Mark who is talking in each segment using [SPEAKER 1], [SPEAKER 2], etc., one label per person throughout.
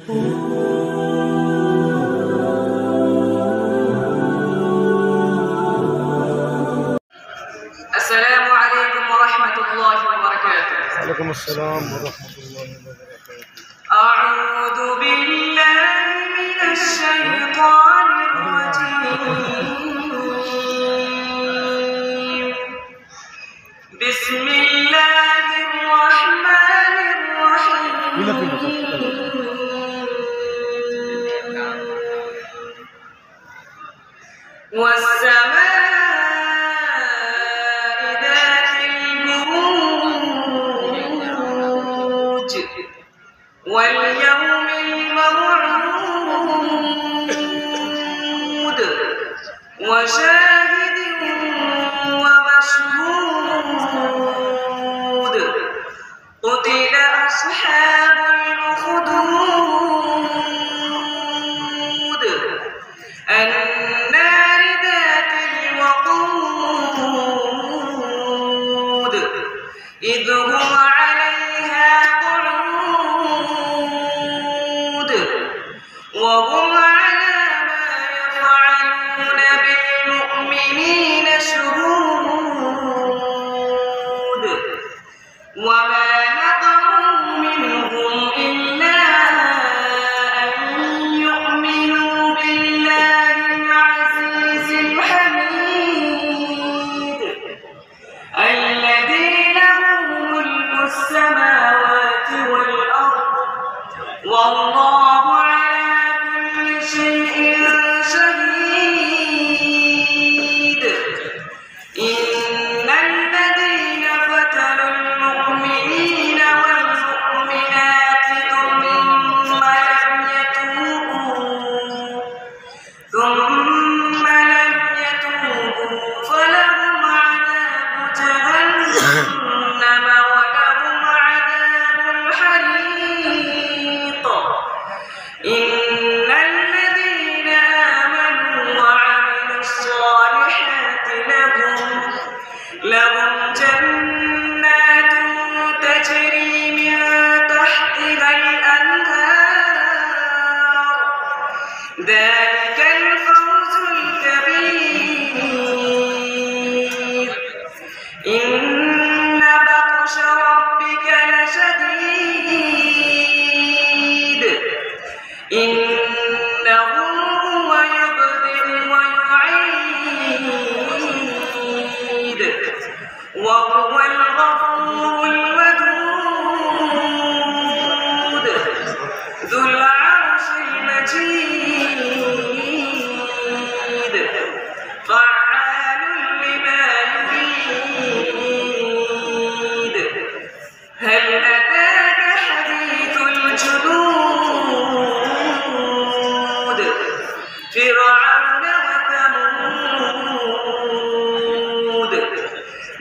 [SPEAKER 1] السلام عليكم ورحمة الله وبركاته.
[SPEAKER 2] وعليكم السلام ورحمة الله وبركاته.
[SPEAKER 1] أعوذ بالله من الشيطان الرجيم. بسم الله الرحمن الرحيم. والسماء ذات البروج واليوم الموعود وشاهد ومشهود. قتل أصحاب الأخدود النار ذات الوقود إذ هم عليها قعود وهم على ما يفعلون بالمؤمنين شهود. وما نقموا منهم إلا أن يؤمنوا بالله العزيز الحميد الذي له ملك السماوات والأرض والله على كل شيء شهيد. إن الذين فتنوا المؤمنين والمؤمنات ثم لم يتوبوا فلهم عذاب جهنم ولهم عذاب الحريق. إن الذين آمنوا وعملوا الصالحات لهم جنات تجري من تحتها الأنهار. ذلك الفوز الكبير. إن بطش ربك لشديد. إنه هو يبدئ ويعيد وهو الغفور الودود ذو العرش المجيد فعال لما يريد. هل أتاك حديث الجنود فرعون وثمود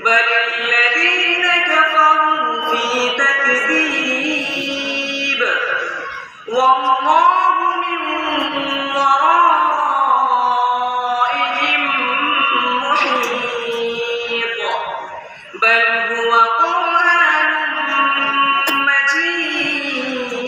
[SPEAKER 1] بل الذين كفروا في تكذيب والله من ورائهم محيط. بل هو قرآن مجيد